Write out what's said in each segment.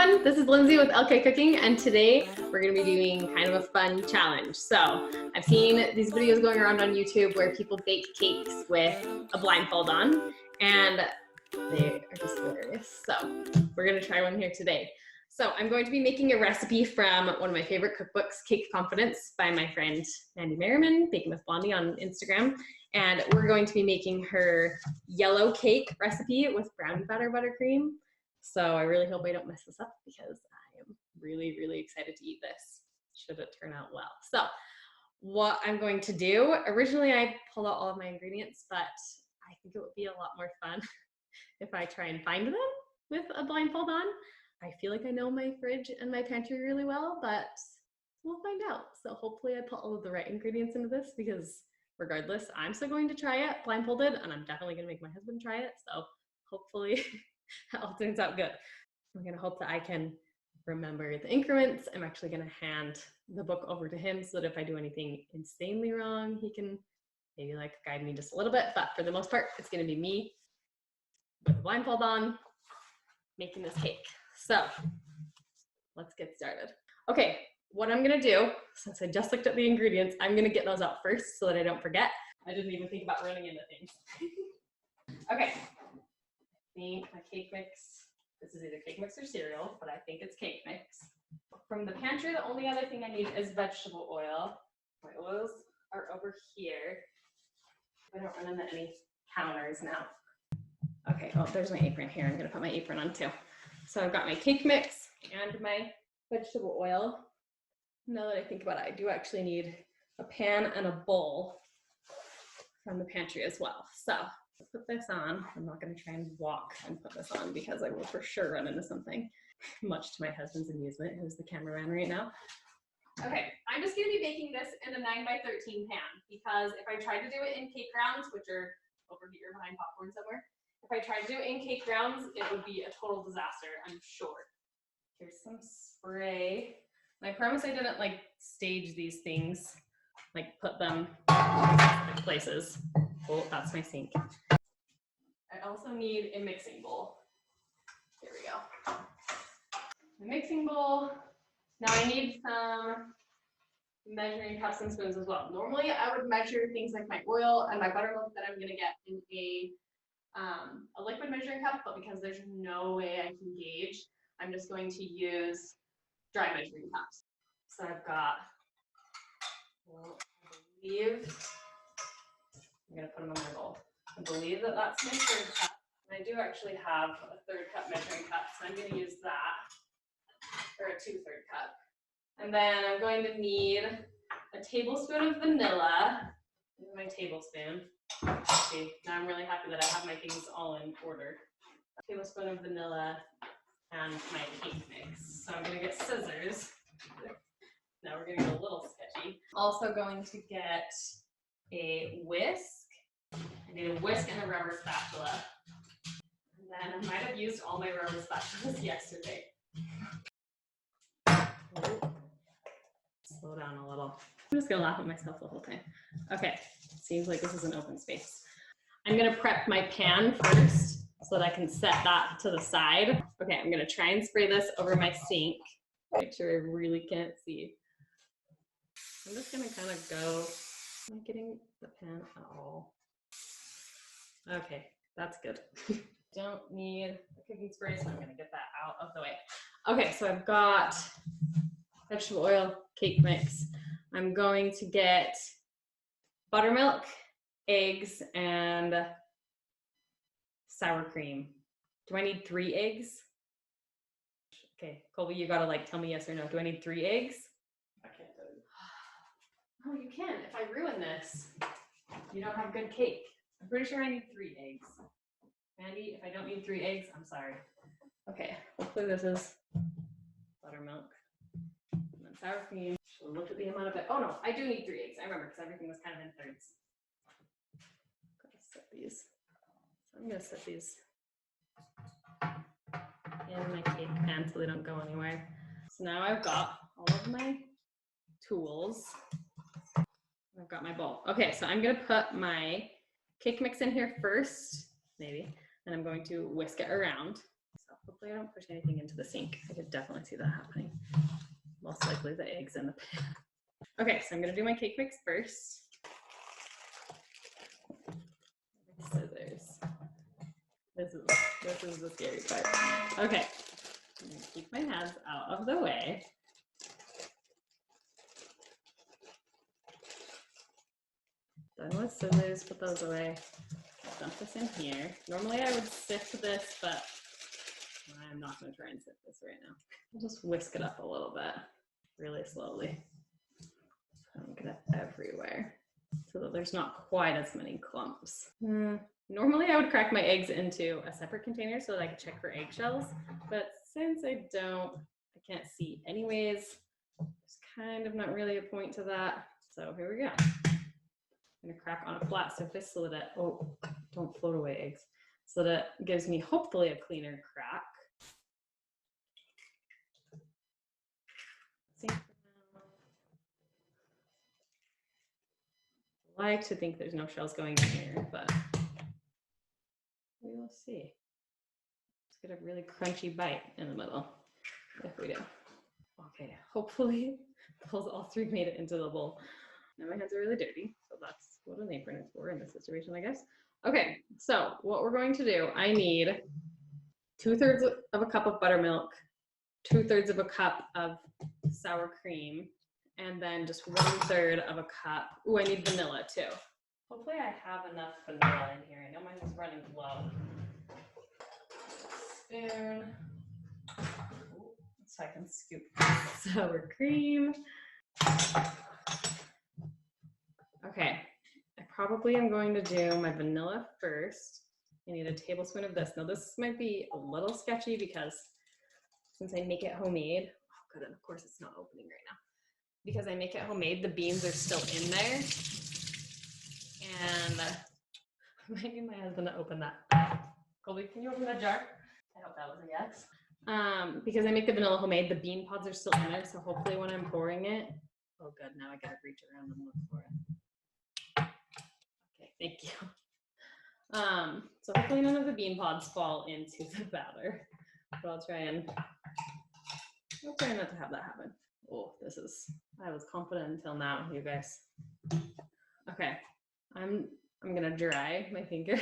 everyone, this is Lindsay with LK Cooking, and today we're going to be doing kind of a fun challenge. So I've seen these videos going around on YouTube where people bake cakes with a blindfold on, and they are just hilarious. So we're going to try one here today. So I'm going to be making a recipe from one of my favorite cookbooks, Cake Confidence, by my friend Mandy Merriman, Baking with Blondie on Instagram. And we're going to be making her yellow cake recipe with brownie batter buttercream. So I really hope I don't mess this up because I am really, really excited to eat this, should it turn out well. So what I'm going to do, originally I pulled out all of my ingredients, but I think it would be a lot more fun if I try and find them with a blindfold on. I feel like I know my fridge and my pantry really well, but we'll find out. So hopefully I put all of the right ingredients into this, because regardless, I'm still going to try it blindfolded, and I'm definitely gonna make my husband try it. So hopefully it all turns out good. I'm gonna hope that I can remember the increments. I'm actually gonna hand the book over to him so that if I do anything insanely wrong, he can maybe like guide me just a little bit. But for the most part, it's gonna be me with a blindfold on making this cake. So let's get started. Okay, what I'm gonna do, since I just looked at the ingredients, I'm gonna get those out first so that I don't forget. I didn't even think about running into things. Okay, I think my cake mix, this is either cake mix or cereal, but I think it's cake mix. From the pantry, the only other thing I need is vegetable oil. My oils are over here. I don't run into any counters now. Okay, oh, there's my apron here. I'm gonna put my apron on too. So I've got my cake mix and my vegetable oil. Now that I think about it, I do actually need a pan and a bowl from the pantry as well. So I'll put this on. I'm not going to try and walk and put this on because I will for sure run into something, much to my husband's amusement, who's the cameraman right now. Okay, I'm just going to be baking this in a 9x13 pan, because if I try to do it in cake grounds, which are over here behind popcorn somewhere, if I tried to do it in cake grounds, it would be a total disaster, I'm sure. Here's some spray. And I promise I didn't like stage these things, like put them in places. Oh, that's my sink. I also need a mixing bowl. Here we go. The mixing bowl. Now I need some measuring cups and spoons as well. Normally I would measure things like my oil and my buttermilk that I'm gonna get in a liquid measuring cup, but because there's no way I can gauge, I'm just going to use dry measuring cups. So I've got, well, I believe, I'm gonna put them in my bowl. I believe that that's my third cup. And I do actually have a third cup measuring cup, so I'm gonna use that, or a 2/3 cup. And then I'm going to need a tablespoon of vanilla. This is my tablespoon. See, now I'm really happy that I have my things all in order. A tablespoon of vanilla and my cake mix. So I'm gonna get scissors. Now we're gonna get a little sketchy. Also going to get a whisk. I need a whisk and a rubber spatula. And then I might have used all my rubber spatulas yesterday. Slow down a little. I'm just gonna laugh at myself the whole time. Okay, seems like this is an open space. I'm gonna prep my pan first so that I can set that to the side. Okay, I'm gonna try and spray this over my sink. Make sure I really can't see. I'm just gonna kind of go. Am I getting the pan at all? Okay, that's good. Don't need a cooking spray, so I'm gonna get that out of the way. Okay, so I've got vegetable oil, cake mix. I'm going to get buttermilk, eggs, and sour cream. Do I need 3 eggs? Okay, Colby, you gotta like tell me yes or no. Do I need 3 eggs? I can't do it. Oh, you can. If I ruin this, you don't have good cake. I'm pretty sure I need 3 eggs. Mandy, if I don't need 3 eggs, I'm sorry. Okay, hopefully this is buttermilk. And then sour cream. Should have looked at the amount of it. Oh no, I do need 3 eggs. I remember, because everything was kind of in thirds. Gotta set these. So I'm gonna set these in my cake pan so they don't go anywhere. So now I've got all of my tools. I've got my bowl. Okay, so I'm gonna put my cake mix in here first, maybe, and I'm going to whisk it around. So Hopefully I don't push anything into the sink. I could definitely see that happening. Most likely the eggs in the pan. Okay, so I'm gonna do my cake mix first. Scissors. This is the scary part. Okay, I'm gonna keep my hands out of the way. Done with scissors, put those away. Dump this in here. Normally I would sift this, but I'm not gonna try and sift this right now. I'll just whisk it up a little bit, really slowly. Don't get it everywhere, so that there's not quite as many clumps. Normally I would crack my eggs into a separate container so that I could check for eggshells, but since I don't, I can't see anyways, there's kind of not really a point to that. So here we go. I'm gonna crack on a flat surface so that it, oh, don't float away eggs, so that it gives me hopefully a cleaner crack. I like to think there's no shells going in here, but we will see. Let's get a really crunchy bite in the middle, if we do. Okay, hopefully those all three made it into the bowl. Now my hands are really dirty, so that's what an apron is for in this situation, I guess. Okay, so what we're going to do, I need 2/3 of a cup of buttermilk, 2/3 of a cup of sour cream, and then just 1/3 of a cup. Ooh, I need vanilla too. Hopefully I have enough vanilla in here. I know mine was running low. Spoon. Ooh, so I can scoop sour cream. Okay, I probably am going to do my vanilla first. I need a tablespoon of this. Now this might be a little sketchy because since I make it homemade, oh good, and of course it's not opening right now. Because I make it homemade, the beans are still in there. And I might need my husband to open that. Colby, can you open that jar? I hope that was a yes. Because I make the vanilla homemade, the bean pods are still in there, so hopefully when I'm pouring it, oh good, now I gotta reach around and look for it. Okay, thank you. So hopefully none of the bean pods fall into the batter, but I'll try not to have that happen. Oh, I was confident until now, you guys. Okay, I'm gonna dry my finger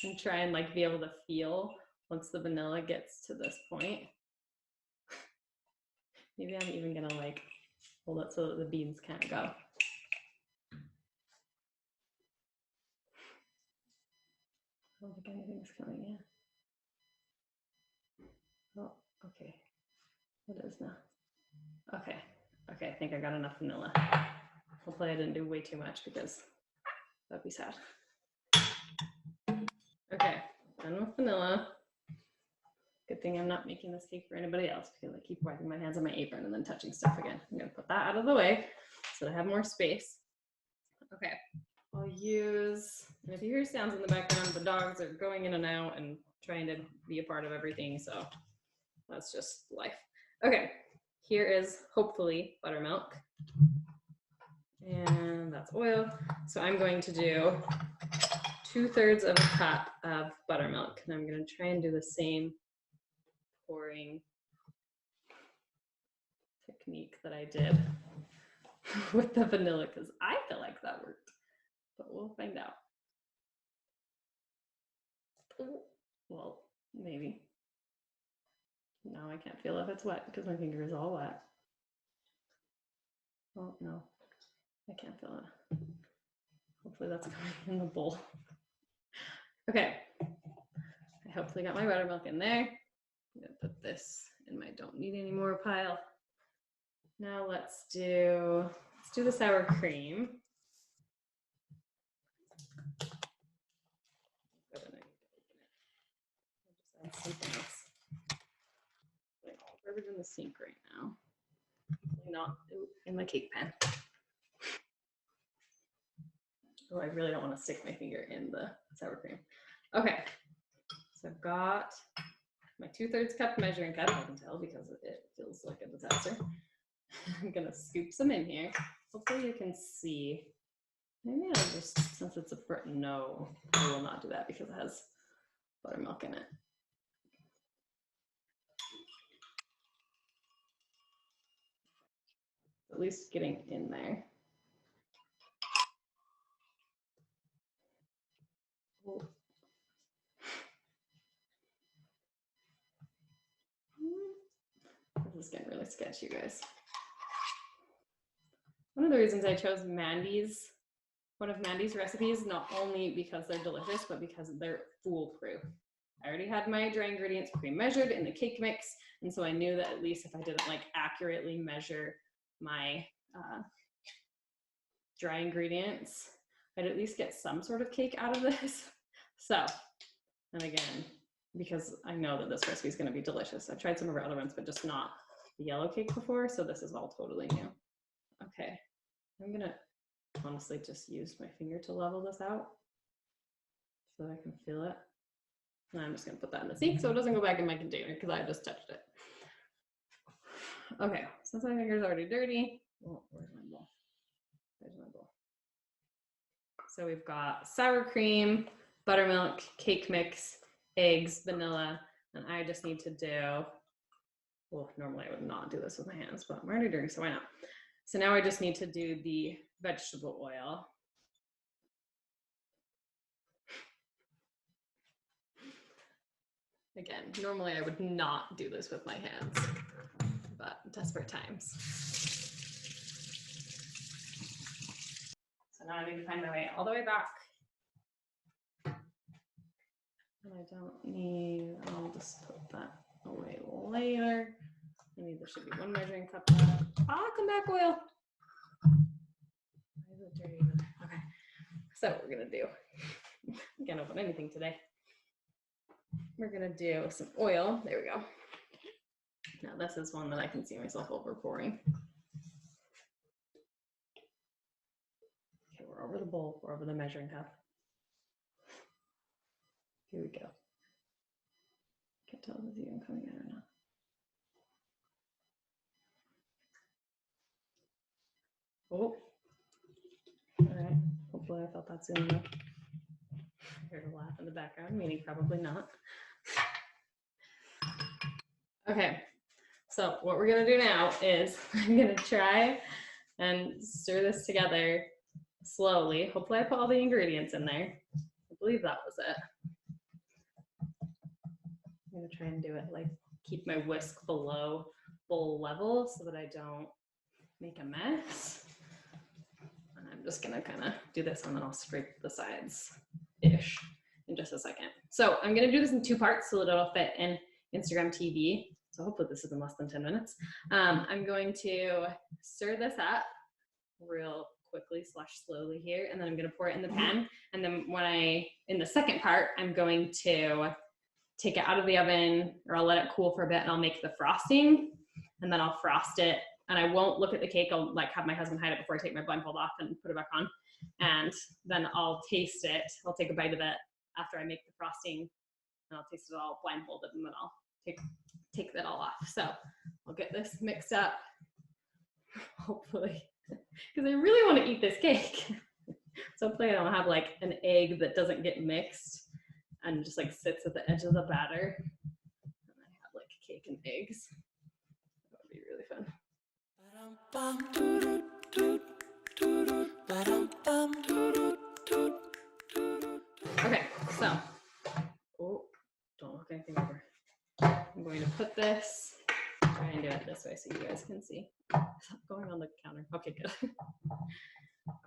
and try and like be able to feel once the vanilla gets to this point. Maybe I'm even gonna like hold it so that the beans can't go. I don't think anything's coming in. Oh, okay. What is now? Okay, I think I got enough vanilla. Hopefully I didn't do way too much because that'd be sad. Okay, done with vanilla. Good thing I'm not making this cake for anybody else because I keep wiping my hands on my apron and then touching stuff again. I'm gonna put that out of the way so that I have more space. Okay, I'll use, and if you hear sounds in the background, the dogs are going in and out and trying to be a part of everything, so that's just life. Okay, here is hopefully buttermilk. And that's oil. So I'm going to do 2/3 of a cup of buttermilk. And I'm going to try and do the same pouring technique that I did with the vanilla because I feel like that worked, but we'll find out. Well, maybe. No, I can't feel if it's wet because my finger is all wet. Oh, no, I can't feel it. Hopefully that's coming in the bowl. Okay, I hopefully got my buttermilk in there. I'm gonna put this in my don't need any more pile. Now let's do the sour cream. I'll just add something else. Whatever's in the sink right now. Not in my cake pan. Oh, I really don't want to stick my finger in the sour cream. Okay, so I've got my 2/3 cup measuring cup, I can tell because it feels like a disaster. I'm gonna scoop some in here. Hopefully you can see. Maybe I'll just, since it's no, I will not do that because it has buttermilk in it. At least getting in there. Oh. This is getting really sketchy, you guys. One of the reasons I chose one of Mandy's recipes, not only because they're delicious, but because they're foolproof. I already had my dry ingredients pre-measured in the cake mix, and so I knew that at least if I didn't like accurately measure my dry ingredients, I'd at least get some sort of cake out of this. So, and again, because I know that this recipe is going to be delicious. I've tried some of our other ones, but just not the yellow cake before, so this is all totally new. Okay, I'm gonna honestly just use my finger to level this out so that I can feel it. And I'm just gonna put that in the sink so it doesn't go back in my container because I just touched it. Okay, since my finger's already dirty, oh, where's my bowl? There's my bowl. So we've got sour cream, buttermilk, cake mix, eggs, vanilla, and I just need to do, well, normally I would not do this with my hands, but I'm already dirty, so why not? So now I just need to do the vegetable oil. Again, normally I would not do this with my hands, but desperate times. So now I need to find my way all the way back. And I don't need, I'll just put that away later. There should be one measuring cup left. Ah, come back, oil. Why is it dirty? Okay, so what we're gonna do, I can't open anything today. We're gonna do some oil. There we go. Now this is one that I can see myself over pouring. Okay, we're over the bowl, we're over the measuring cup. Here we go. Can't tell if it's even coming out or not. Oh, all right. Hopefully I felt that soon enough. I heard a laugh in the background, meaning probably not. Okay, so what we're gonna do now is I'm gonna try and stir this together slowly. Hopefully I put all the ingredients in there. I believe that was it. I'm gonna try and do it like keep my whisk below bowl level so that I don't make a mess. And I'm just gonna kind of do this and then I'll scrape the sides-ish in just a second. So I'm gonna do this in two parts so that it'll fit in Instagram TV. So hopefully this is in less than 10 minutes. I'm going to stir this up real quickly / slowly here, and then I'm gonna pour it in the pan. And then in the second part, I'm going to take it out of the oven, or I'll let it cool for a bit and I'll make the frosting, and then I'll frost it. And I won't look at the cake. I'll like have my husband hide it before I take my blindfold off and put it back on. And then I'll taste it. I'll take a bite of it after I make the frosting, and I'll taste it all blindfolded, and then I'll take that all off. So I'll get this mixed up, hopefully, because I really want to eat this cake. So hopefully I don't have like an egg that doesn't get mixed and just like sits at the edge of the batter. And I have like cake and eggs. That would be really fun. Okay, so, oh, don't knock anything over. I'm going to put this, try and do it this way so you guys can see. Stop going on the counter. Okay, good.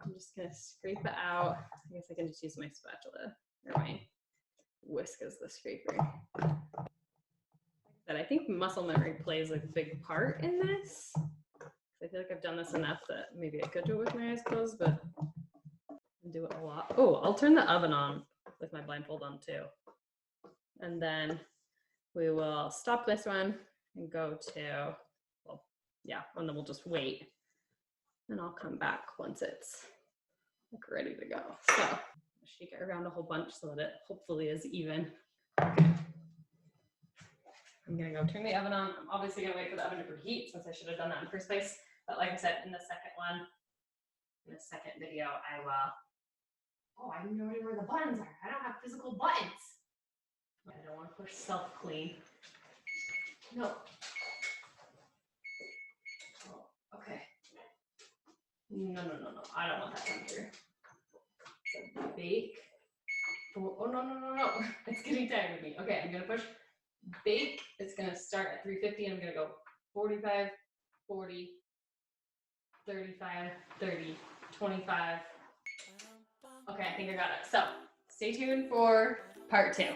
I'm just gonna scrape it out. I guess I can just use my spatula or my whisk as the scraper. But I think muscle memory plays a big part in this. I feel like I've done this enough that maybe I could do it with my eyes closed, but I do it a lot. Oh, I'll turn the oven on with my blindfold on too. And then we will stop this one and go to, well, yeah, and then we'll just wait. And I'll come back once it's like ready to go. So shake it around a whole bunch so that it hopefully is even. Okay. I'm gonna go turn the oven on. I'm obviously gonna wait for the oven to preheat since I should have done that in the first place. But like I said, in the second one, in the second video, I will, oh, I don't know where the buttons are. I don't have physical buttons. I don't want to push self-clean. No. Oh, okay. No. I don't want that temperature. So bake. Oh, no. It's getting tired of me. Okay, I'm going to push bake. It's going to start at 350 and I'm going to go 45, 40, 35, 30, 25. Okay, I think I got it. So stay tuned for part 2.